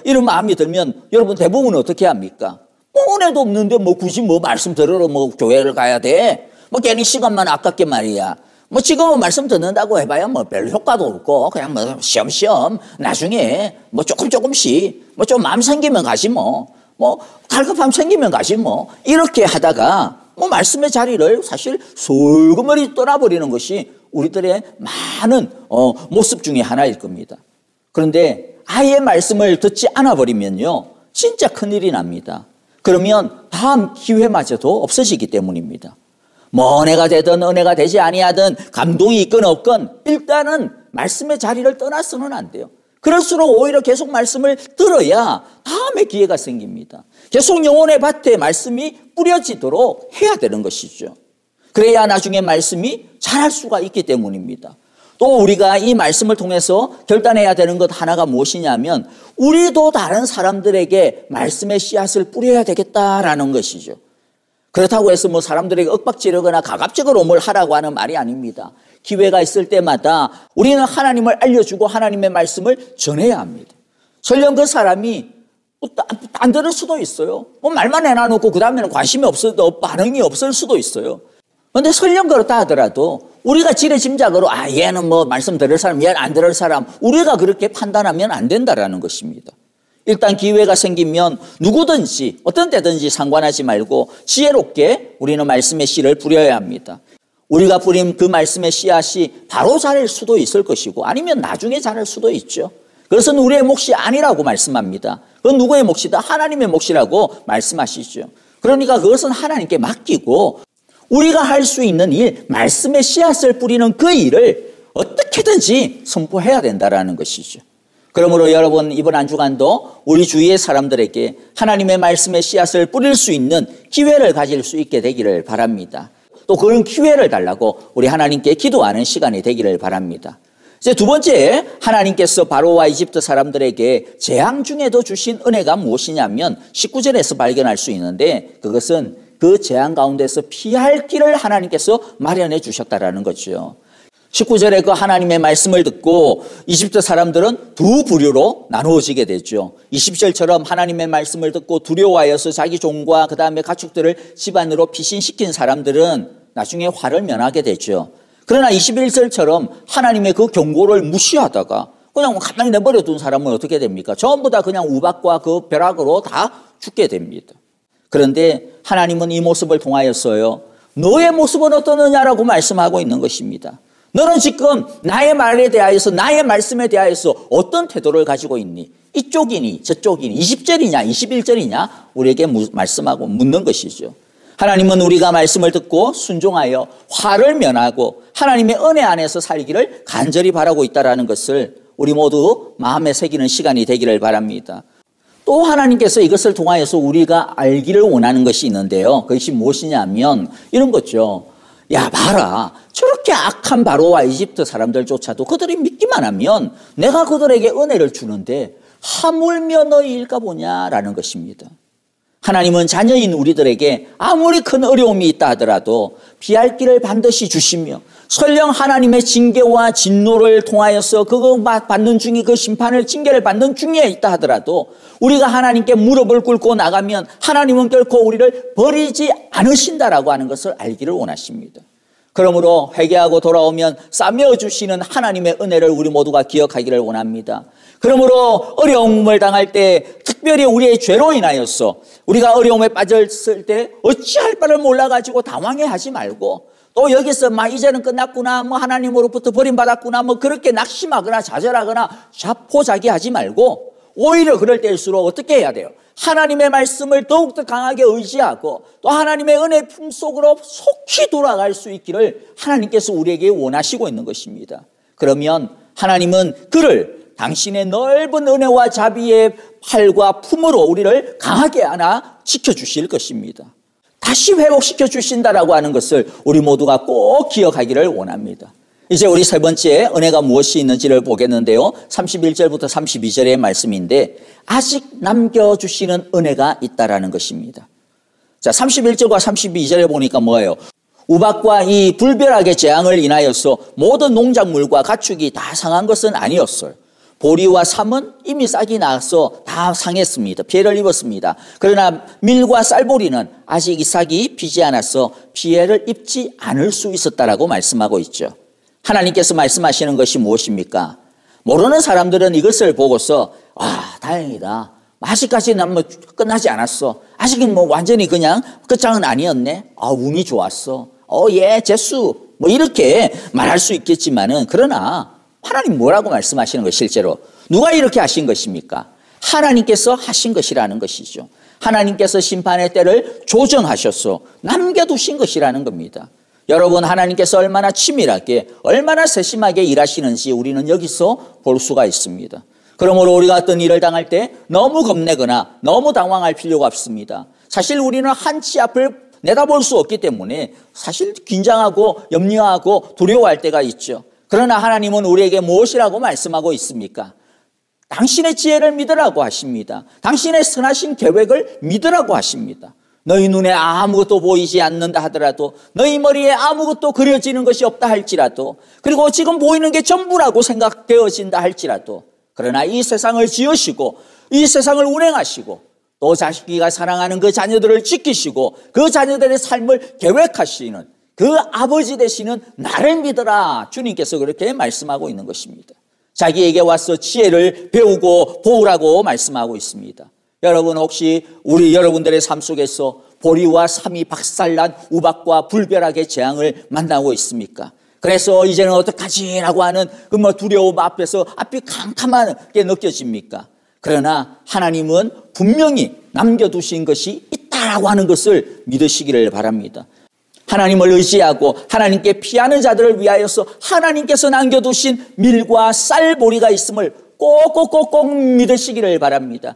이런 마음이 들면 여러분 대부분 어떻게 합니까? 은혜도 없는데 굳이 말씀 들으러 교회를 가야 돼? 괜히 시간만 아깝게 말이야. 지금은 말씀 듣는다고 해봐야 별 효과도 없고, 그냥 시험시험, 나중에 조금씩, 좀 마음 생기면 가지 갈급함 생기면 가지 이렇게 하다가 말씀의 자리를 사실 솔그머리 떠나버리는 것이 우리들의 많은 모습 중에 하나일 겁니다. 그런데 아예 말씀을 듣지 않아버리면요, 진짜 큰일이 납니다. 그러면 다음 기회마저도 없어지기 때문입니다. 은혜가 되든 은혜가 되지 아니하든 감동이 있건 없건 일단은 말씀의 자리를 떠나서는 안 돼요. 그럴수록 오히려 계속 말씀을 들어야 다음에 기회가 생깁니다. 계속 영혼의 밭에 말씀이 뿌려지도록 해야 되는 것이죠. 그래야 나중에 말씀이 자랄 수가 있기 때문입니다. 또 우리가 이 말씀을 통해서 결단해야 되는 것 하나가 무엇이냐면 우리도 다른 사람들에게 말씀의 씨앗을 뿌려야 되겠다라는 것이죠. 그렇다고 해서 사람들에게 윽박지르거나 가갑적으로 뭘 하라고 하는 말이 아닙니다. 기회가 있을 때마다 우리는 하나님을 알려주고 하나님의 말씀을 전해야 합니다. 설령 그 사람이 안 들을 수도 있어요. 말만 해놔놓고 그 다음에는 관심이 없어도 반응이 없을 수도 있어요. 그런데 설령 그렇다 하더라도 우리가 지레짐작으로 얘는 말씀 들을 사람, 얘는 안 들을 사람, 우리가 그렇게 판단하면 안 된다라는 것입니다. 일단 기회가 생기면 누구든지 어떤 때든지 상관하지 말고 지혜롭게 우리는 말씀의 씨를 뿌려야 합니다. 우리가 뿌린 그 말씀의 씨앗이 바로 자랄 수도 있을 것이고 아니면 나중에 자랄 수도 있죠. 그것은 우리의 몫이 아니라고 말씀합니다. 그건 누구의 몫이다? 하나님의 몫이라고 말씀하시죠. 그러니까 그것은 하나님께 맡기고 우리가 할 수 있는 일, 말씀의 씨앗을 뿌리는 그 일을 어떻게든지 선포해야 된다라는 것이죠. 그러므로 여러분, 이번 한 주간도 우리 주위의 사람들에게 하나님의 말씀의 씨앗을 뿌릴 수 있는 기회를 가질 수 있게 되기를 바랍니다. 또 그런 기회를 달라고 우리 하나님께 기도하는 시간이 되기를 바랍니다. 이제 두 번째, 하나님께서 바로와 이집트 사람들에게 재앙 중에도 주신 은혜가 무엇이냐면 19절에서 발견할 수 있는데, 그것은 그 재앙 가운데서 피할 길을 하나님께서 마련해 주셨다라는 거죠. 19절에 그 하나님의 말씀을 듣고 이집트 사람들은 두 부류로 나누어지게 되죠. 20절처럼 하나님의 말씀을 듣고 두려워하여서 자기 종과 그 다음에 가축들을 집 안으로 피신시킨 사람들은 나중에 화를 면하게 되죠. 그러나 21절처럼 하나님의 그 경고를 무시하다가 그냥 가만히 내버려 둔 사람은 어떻게 됩니까? 전부 다 그냥 우박과 그 벼락으로 다 죽게 됩니다. 그런데 하나님은 이 모습을 통하여서요, 너의 모습은 어떠느냐라고 말씀하고 있는 것입니다. 너는 지금 나의 말에 대하여서, 나의 말씀에 대하여서 어떤 태도를 가지고 있니? 이쪽이니 저쪽이니 20절이냐 21절이냐 우리에게 말씀하고 묻는 것이죠. 하나님은 우리가 말씀을 듣고 순종하여 화를 면하고 하나님의 은혜 안에서 살기를 간절히 바라고 있다는 것을 우리 모두 마음에 새기는 시간이 되기를 바랍니다. 또 하나님께서 이것을 통하여서 우리가 알기를 원하는 것이 있는데요, 그것이 무엇이냐면 이런 거죠. 야, 봐라, 저렇게 악한 바로와 이집트 사람들조차도 그들이 믿기만 하면 내가 그들에게 은혜를 주는데 하물며 너희일까 보냐라는 것입니다. 하나님은 자녀인 우리들에게 아무리 큰 어려움이 있다 하더라도 피할 길을 반드시 주시며, 설령 하나님의 징계와 진노를 통하여서 그거 받는 중에, 그 심판을, 징계를 받는 중에 있다 하더라도 우리가 하나님께 무릎을 꿇고 나가면 하나님은 결코 우리를 버리지 않으신다라고 하는 것을 알기를 원하십니다. 그러므로 회개하고 돌아오면 싸매어 주시는 하나님의 은혜를 우리 모두가 기억하기를 원합니다. 그러므로 어려움을 당할 때, 특별히 우리의 죄로 인하여서 우리가 어려움에 빠졌을 때 어찌할 바를 몰라가지고 당황해하지 말고, 또 여기서 이제는 끝났구나, 하나님으로부터 버림받았구나, 그렇게 낙심하거나 좌절하거나 자포자기하지 말고, 오히려 그럴 때일수록 어떻게 해야 돼요? 하나님의 말씀을 더욱더 강하게 의지하고 또 하나님의 은혜 품속으로 속히 돌아갈 수 있기를 하나님께서 우리에게 원하시고 있는 것입니다. 그러면 하나님은 그를 당신의 넓은 은혜와 자비의 팔과 품으로 우리를 강하게 안아 지켜주실 것입니다. 다시 회복시켜 주신다라고 하는 것을 우리 모두가 꼭 기억하기를 원합니다. 이제 우리 세 번째 은혜가 무엇이 있는지를 보겠는데요, 31절부터 32절의 말씀인데, 아직 남겨주시는 은혜가 있다라는 것입니다. 자, 31절과 32절에 보니까 뭐예요? 우박과 이 불벼락의 재앙을 인하여서 모든 농작물과 가축이 다 상한 것은 아니었어요. 보리와 삼은 이미 싹이 나서 다 상했습니다. 피해를 입었습니다. 그러나 밀과 쌀보리는 아직 이 싹이 피지 않아서 피해를 입지 않을 수 있었다라고 말씀하고 있죠. 하나님께서 말씀하시는 것이 무엇입니까? 모르는 사람들은 이것을 보고서 다행이다, 아직까지는 끝나지 않았어, 아직은 완전히 그냥 끝장은 아니었네, 운이 좋았어, 예, 재수, 이렇게 말할 수 있겠지만은, 그러나 하나님 뭐라고 말씀하시는 거예요? 실제로 누가 이렇게 하신 것입니까? 하나님께서 하신 것이라는 것이죠. 하나님께서 심판의 때를 조정하셔서 남겨두신 것이라는 겁니다. 여러분, 하나님께서 얼마나 치밀하게, 얼마나 세심하게 일하시는지 우리는 여기서 볼 수가 있습니다. 그러므로 우리가 어떤 일을 당할 때 너무 겁내거나 너무 당황할 필요가 없습니다. 사실 우리는 한치 앞을 내다볼 수 없기 때문에 사실 긴장하고 염려하고 두려워할 때가 있죠. 그러나 하나님은 우리에게 무엇이라고 말씀하고 있습니까? 당신의 지혜를 믿으라고 하십니다. 당신의 선하신 계획을 믿으라고 하십니다. 너희 눈에 아무것도 보이지 않는다 하더라도, 너희 머리에 아무것도 그려지는 것이 없다 할지라도, 그리고 지금 보이는 게 전부라고 생각되어진다 할지라도, 그러나 이 세상을 지으시고 이 세상을 운행하시고 또 자식이가 사랑하는 그 자녀들을 지키시고 그 자녀들의 삶을 계획하시는 그 아버지 되시는 나를 믿어라, 주님께서 그렇게 말씀하고 있는 것입니다. 자기에게 와서 지혜를 배우고 보우라고 말씀하고 있습니다. 여러분, 혹시 여러분들의 삶 속에서 보리와 삼이 박살난 우박과 불벼락의 재앙을 만나고 있습니까? 그래서 이제는 어떡하지? 라고 하는 그 두려움 앞에서 앞이 캄캄하게 느껴집니까? 그러나 하나님은 분명히 남겨두신 것이 있다라고 하는 것을 믿으시기를 바랍니다. 하나님을 의지하고 하나님께 피하는 자들을 위하여서 하나님께서 남겨두신 밀과 쌀보리가 있음을 꼭꼭꼭꼭 믿으시기를 바랍니다.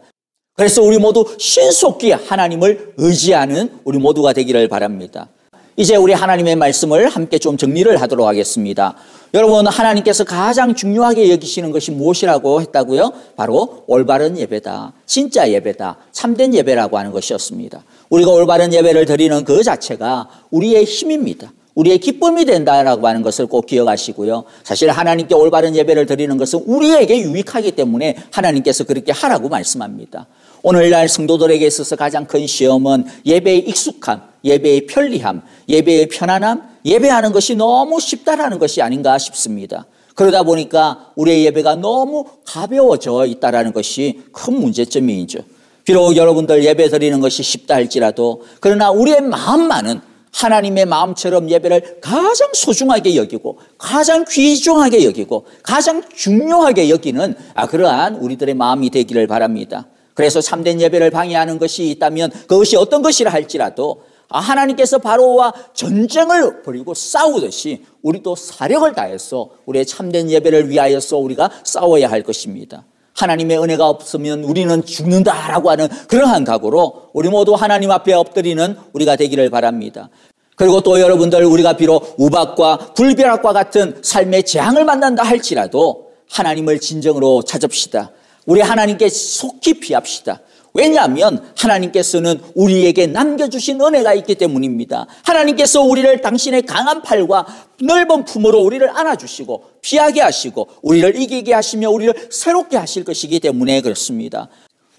그래서 우리 모두 신속히 하나님을 의지하는 우리 모두가 되기를 바랍니다. 이제 우리 하나님의 말씀을 함께 좀 정리를 하도록 하겠습니다. 여러분, 하나님께서 가장 중요하게 여기시는 것이 무엇이라고 했다고요? 바로 올바른 예배다, 진짜 예배다, 참된 예배라고 하는 것이었습니다. 우리가 올바른 예배를 드리는 그 자체가 우리의 힘입니다. 우리의 기쁨이 된다라고 하는 것을 꼭 기억하시고요. 사실 하나님께 올바른 예배를 드리는 것은 우리에게 유익하기 때문에 하나님께서 그렇게 하라고 말씀합니다. 오늘날 성도들에게 있어서 가장 큰 시험은 예배의 익숙함, 예배의 편리함, 예배의 편안함, 예배하는 것이 너무 쉽다라는 것이 아닌가 싶습니다. 그러다 보니까 우리의 예배가 너무 가벼워져 있다라는 것이 큰 문제점이죠. 비록 여러분들 예배 드리는 것이 쉽다 할지라도 그러나 우리의 마음만은 하나님의 마음처럼 예배를 가장 소중하게 여기고 가장 귀중하게 여기고 가장 중요하게 여기는 그러한 우리들의 마음이 되기를 바랍니다. 그래서 참된 예배를 방해하는 것이 있다면 그것이 어떤 것이라 할지라도 하나님께서 바로와 전쟁을 벌이고 싸우듯이 우리도 사력을 다해서 우리의 참된 예배를 위하여서 우리가 싸워야 할 것입니다. 하나님의 은혜가 없으면 우리는 죽는다라고 하는 그러한 각오로 우리 모두 하나님 앞에 엎드리는 우리가 되기를 바랍니다. 그리고 또 여러분들, 우리가 비록 우박과 불벼락과 같은 삶의 재앙을 만난다 할지라도 하나님을 진정으로 찾읍시다. 우리 하나님께 속히 피합시다. 왜냐하면 하나님께서는 우리에게 남겨주신 은혜가 있기 때문입니다. 하나님께서 우리를 당신의 강한 팔과 넓은 품으로 우리를 안아주시고 피하게 하시고 우리를 이기게 하시며 우리를 새롭게 하실 것이기 때문에 그렇습니다.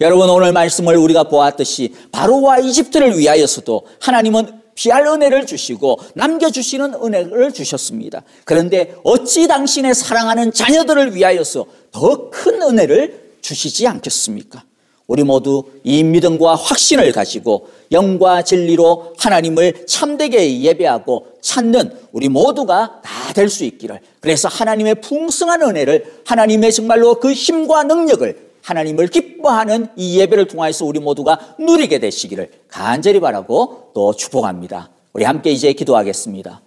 여러분, 오늘 말씀을 우리가 보았듯이 바로와 이집트를 위하여서도 하나님은 피할 은혜를 주시고 남겨주시는 은혜를 주셨습니다. 그런데 어찌 당신의 사랑하는 자녀들을 위하여서 더 큰 은혜를 주시지 않겠습니까? 우리 모두 이 믿음과 확신을 가지고 영과 진리로 하나님을 참되게 예배하고 찾는 우리 모두가 다 될 수 있기를, 그래서 하나님의 풍성한 은혜를, 하나님의 정말로 그 힘과 능력을, 하나님을 기뻐하는 이 예배를 통해서 우리 모두가 누리게 되시기를 간절히 바라고 또 축복합니다. 우리 함께 이제 기도하겠습니다.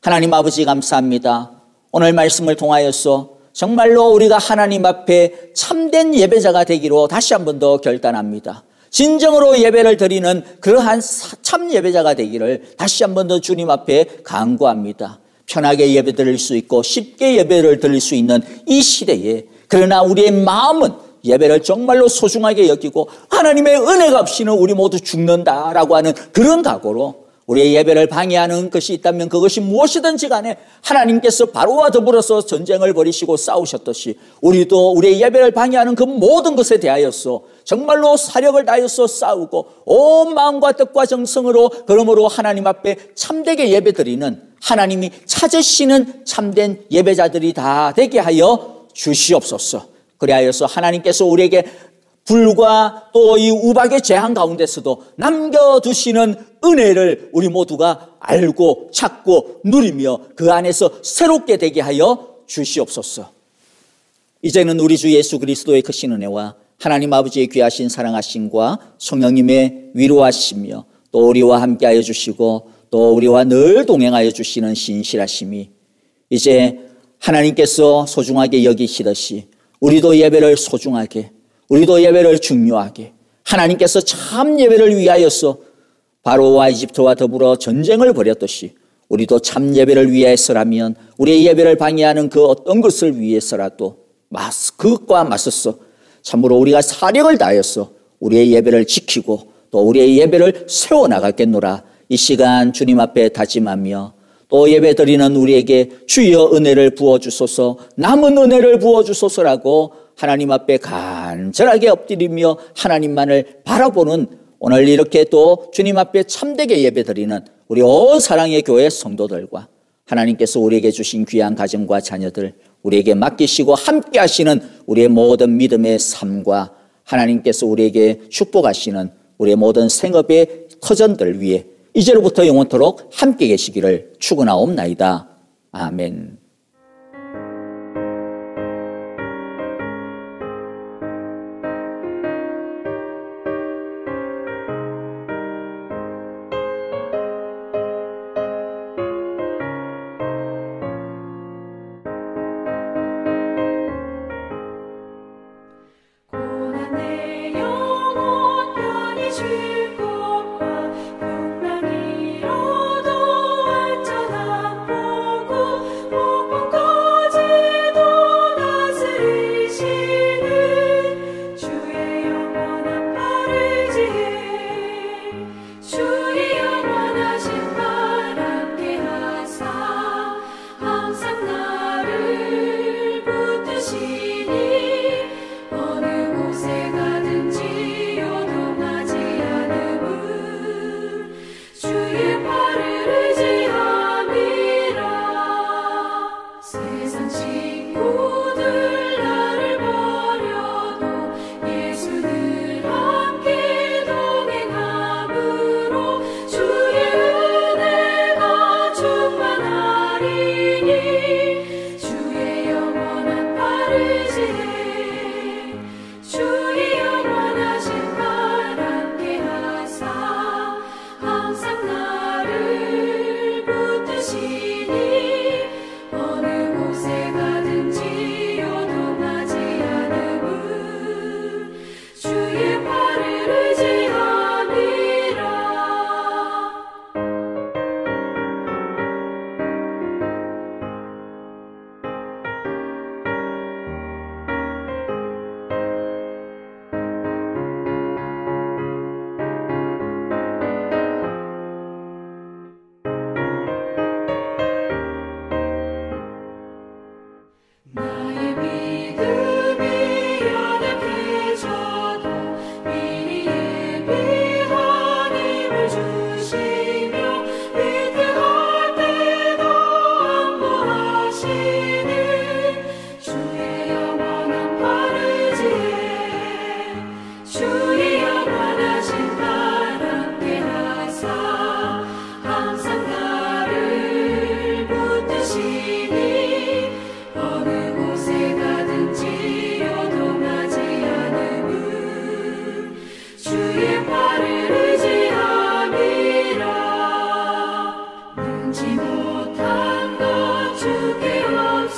하나님 아버지, 감사합니다. 오늘 말씀을 통하여서 정말로 우리가 하나님 앞에 참된 예배자가 되기로 다시 한 번 더 결단합니다. 진정으로 예배를 드리는 그러한 참 예배자가 되기를 다시 한 번 더 주님 앞에 간구합니다. 편하게 예배 드릴 수 있고 쉽게 예배를 드릴 수 있는 이 시대에, 그러나 우리의 마음은 예배를 정말로 소중하게 여기고 하나님의 은혜가 없이는 우리 모두 죽는다라고 하는 그런 각오로 우리의 예배를 방해하는 것이 있다면 그것이 무엇이든지 간에 하나님께서 바로와 더불어서 전쟁을 벌이시고 싸우셨듯이 우리도 우리의 예배를 방해하는 그 모든 것에 대하여서 정말로 사력을 다해서 싸우고 온 마음과 뜻과 정성으로, 그러므로 하나님 앞에 참되게 예배드리는, 하나님이 찾으시는 참된 예배자들이 다 되게 하여 주시옵소서. 그리하여서 하나님께서 우리에게 불과 또 이 우박의 재앙 가운데서도 남겨두시는 은혜를 우리 모두가 알고 찾고 누리며 그 안에서 새롭게 되게 하여 주시옵소서. 이제는 우리 주 예수 그리스도의 크신 은혜와 하나님 아버지의 귀하신 사랑하심과 성령님의 위로하시며 또 우리와 함께하여 주시고 또 우리와 늘 동행하여 주시는 신실하심이 이제 하나님께서 소중하게 여기시듯이 우리도 예배를 소중하게, 우리도 예배를 중요하게, 하나님께서 참 예배를 위하여서 바로와 이집트와 더불어 전쟁을 벌였듯이 우리도 참 예배를 위해서라면 우리의 예배를 방해하는 그 어떤 것을 위해서라도 그것과 맞서서 참으로 우리가 사력을 다해서 우리의 예배를 지키고 또 우리의 예배를 세워나가겠노라. 이 시간 주님 앞에 다짐하며 또 예배 드리는 우리에게 주여 은혜를 부어주소서, 남은 은혜를 부어주소서라고 하나님 앞에 간절하게 엎드리며 하나님만을 바라보는 오늘 이렇게 또 주님 앞에 참되게 예배 드리는 우리 온 사랑의 교회 성도들과 하나님께서 우리에게 주신 귀한 가정과 자녀들 우리에게 맡기시고 함께 하시는 우리의 모든 믿음의 삶과 하나님께서 우리에게 축복하시는 우리의 모든 생업의 터전들 위에 이제로부터 영원토록 함께 계시기를 축원하옵나이다. 아멘.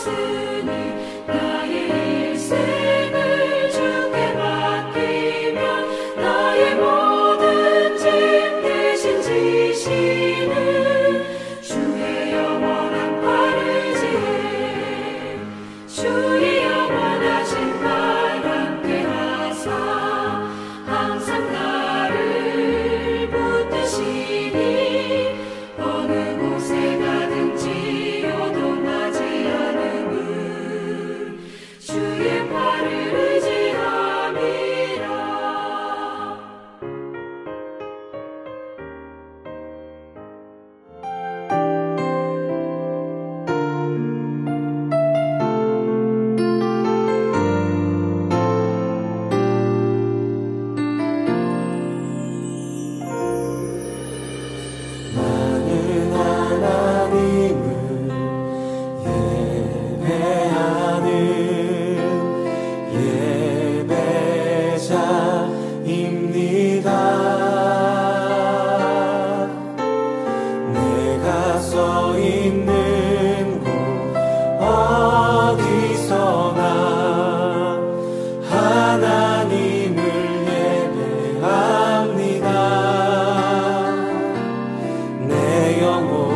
없으니 나의 일생을 주께 맡기면 나의 모든 짐 대신 지시는 주의 영원한 팔을 지해 주의 영원하신 팔 함께 하사 항상 나를 붙드시니 어느 곳에 가든지 요동하지 않음은 주의 팔을 의지함이라. 나는 하나님을 예배하는 예배자입니다. 내가 서 있는 곳 어디서나 하나님을 예배합니다. 내 영혼